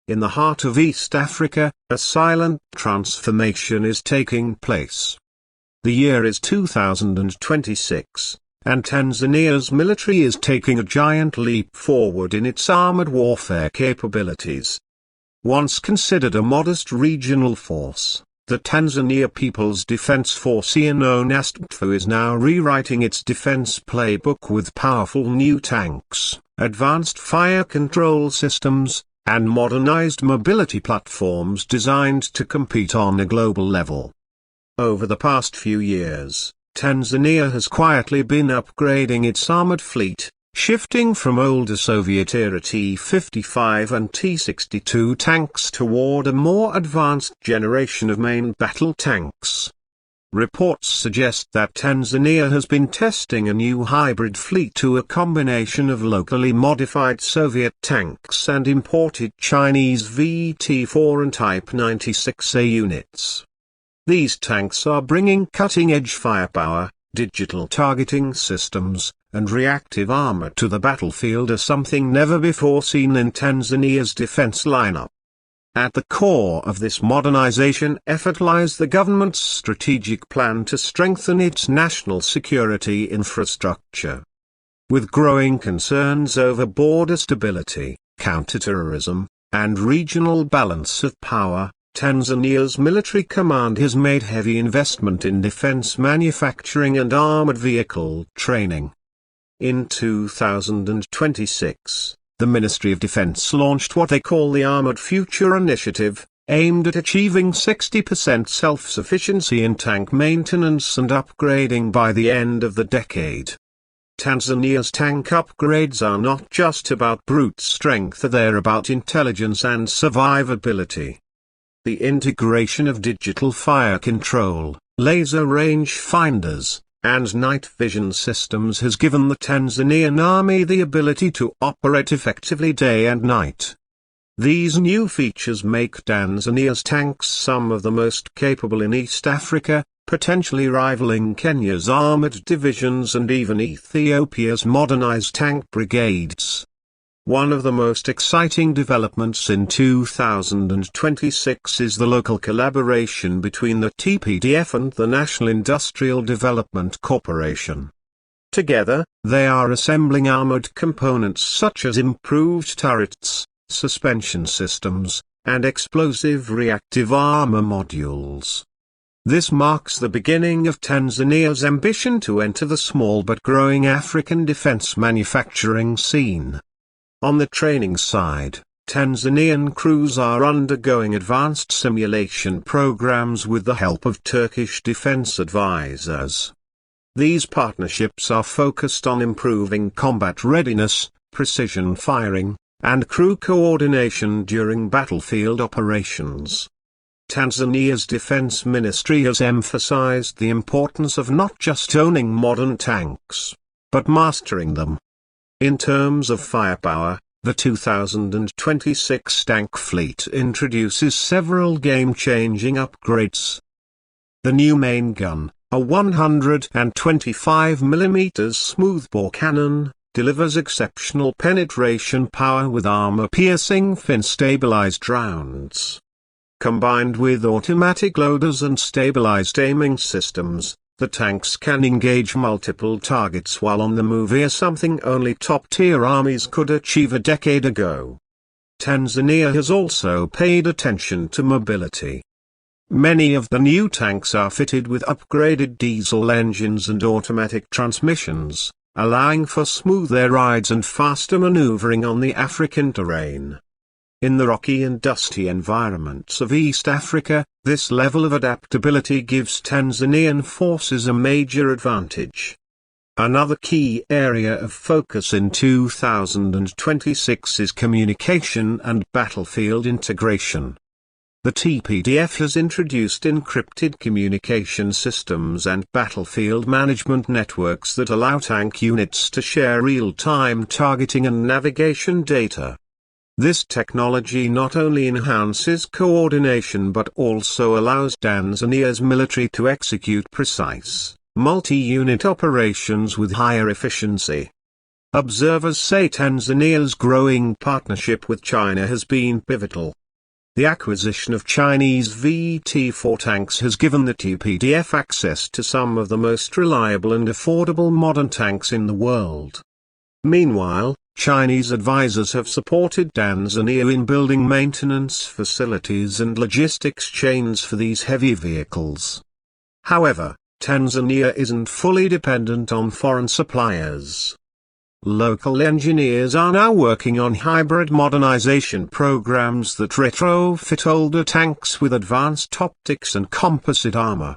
in the heart of East Africa, a silent transformation is taking place. The year is 2026, and Tanzania's military is taking a giant leap forward in its armored warfare capabilities. Once considered a modest regional force, the Tanzania People's Defense Force, known as TPDF, is now rewriting its defense playbook with powerful new tanks, advanced fire control systems, and modernized mobility platforms designed to compete on a global level. Over the past few years, Tanzania has quietly been upgrading its armored fleet, shifting from older Soviet-era T-55 and T-62 tanks toward a more advanced generation of main battle tanks. Reports suggest that Tanzania has been testing a new hybrid fleet to a combination of locally modified Soviet tanks and imported Chinese VT4 and Type 96A units. These tanks are bringing cutting-edge firepower, digital targeting systems, and reactive armor to the battlefield, as something never before seen in Tanzania's defense lineup. At the core of this modernization effort lies the government's strategic plan to strengthen its national security infrastructure. With growing concerns over border stability, counterterrorism, and regional balance of power, Tanzania's military command has made heavy investment in defense manufacturing and armored vehicle training. In 2026, the Ministry of Defense launched what they call the Armored Future Initiative, aimed at achieving 60% self-sufficiency in tank maintenance and upgrading by the end of the decade. Tanzania's tank upgrades are not just about brute strength, they're about intelligence and survivability. The integration of digital fire control, laser range finders, and night vision systems has given the Tanzanian army the ability to operate effectively day and night. These new features make Tanzania's tanks some of the most capable in East Africa, potentially rivaling Kenya's armored divisions and even Ethiopia's modernized tank brigades. One of the most exciting developments in 2026 is the local collaboration between the TPDF and the National Industrial Development Corporation. Together, they are assembling armored components such as improved turrets, suspension systems, and explosive reactive armor modules. This marks the beginning of Tanzania's ambition to enter the small but growing African defense manufacturing scene. On the training side, Tanzanian crews are undergoing advanced simulation programs with the help of Turkish defense advisors. These partnerships are focused on improving combat readiness, precision firing, and crew coordination during battlefield operations. Tanzania's defense ministry has emphasized the importance of not just owning modern tanks, but mastering them. In terms of firepower, the 2026 tank fleet introduces several game-changing upgrades. The new main gun, a 125mm smoothbore cannon, delivers exceptional penetration power with armor-piercing fin-stabilized rounds. Combined with automatic loaders and stabilized aiming systems, the tanks can engage multiple targets while on the move, something only top-tier armies could achieve a decade ago. Tanzania has also paid attention to mobility. Many of the new tanks are fitted with upgraded diesel engines and automatic transmissions, allowing for smoother rides and faster maneuvering on the African terrain. In the rocky and dusty environments of East Africa, this level of adaptability gives Tanzanian forces a major advantage. Another key area of focus in 2026 is communication and battlefield integration. The TPDF has introduced encrypted communication systems and battlefield management networks that allow tank units to share real-time targeting and navigation data. This technology not only enhances coordination but also allows Tanzania's military to execute precise, multi-unit operations with higher efficiency. Observers say Tanzania's growing partnership with China has been pivotal. The acquisition of Chinese VT4 tanks has given the TPDF access to some of the most reliable and affordable modern tanks in the world. Meanwhile, Chinese advisors have supported Tanzania in building maintenance facilities and logistics chains for these heavy vehicles. However, Tanzania isn't fully dependent on foreign suppliers. Local engineers are now working on hybrid modernization programs that retrofit older tanks with advanced optics and composite armor.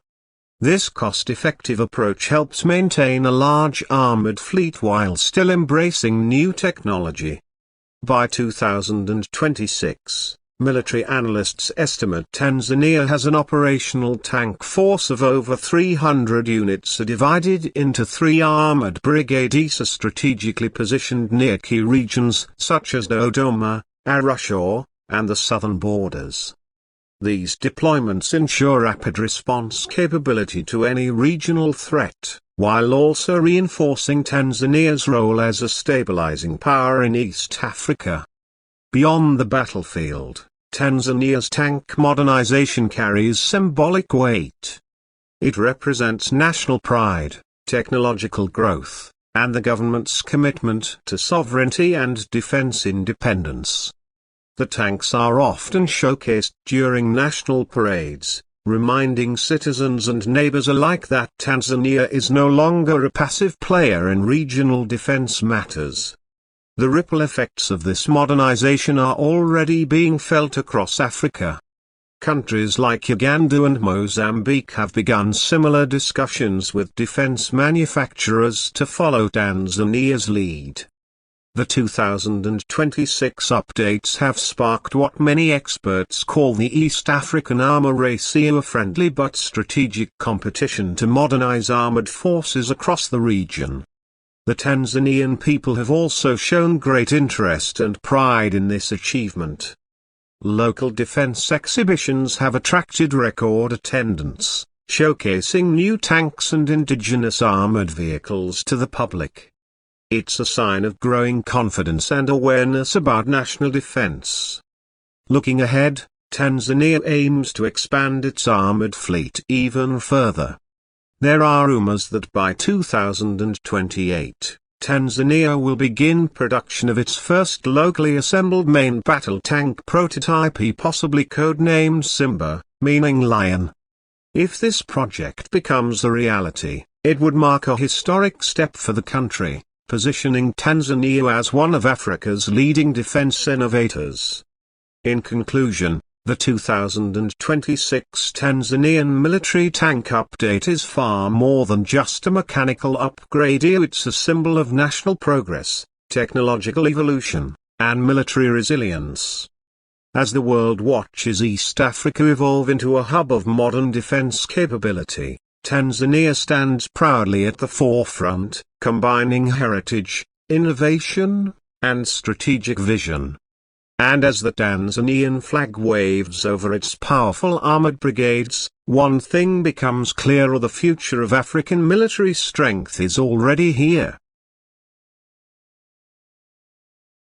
This cost-effective approach helps maintain a large armored fleet while still embracing new technology. By 2026, military analysts estimate Tanzania has an operational tank force of over 300 units divided into 3 armored brigades strategically positioned near key regions such as Dodoma, Arusha, and the southern borders. These deployments ensure rapid response capability to any regional threat, while also reinforcing Tanzania's role as a stabilizing power in East Africa. Beyond the battlefield, Tanzania's tank modernization carries symbolic weight. It represents national pride, technological growth, and the government's commitment to sovereignty and defense independence. The tanks are often showcased during national parades, reminding citizens and neighbors alike that Tanzania is no longer a passive player in regional defense matters. The ripple effects of this modernization are already being felt across Africa. Countries like Uganda and Mozambique have begun similar discussions with defense manufacturers to follow Tanzania's lead. The 2026 updates have sparked what many experts call the East African armor race, a friendly but strategic competition to modernize armored forces across the region. The Tanzanian people have also shown great interest and pride in this achievement. Local defense exhibitions have attracted record attendance, showcasing new tanks and indigenous armored vehicles to the public. It's a sign of growing confidence and awareness about national defense. Looking ahead, Tanzania aims to expand its armored fleet even further. There are rumors that by 2028, Tanzania will begin production of its first locally assembled main battle tank prototype, possibly codenamed Simba, meaning lion. If this project becomes a reality, it would mark a historic step for the country, positioning Tanzania as one of Africa's leading defense innovators. In conclusion, the 2026 Tanzanian military tank update is far more than just a mechanical upgrade. It's a symbol of national progress, technological evolution, and military resilience. As the world watches East Africa evolve into a hub of modern defense capability, Tanzania stands proudly at the forefront, combining heritage, innovation, and strategic vision. And as the Tanzanian flag waves over its powerful armored brigades, one thing becomes clear: the future of African military strength is already here.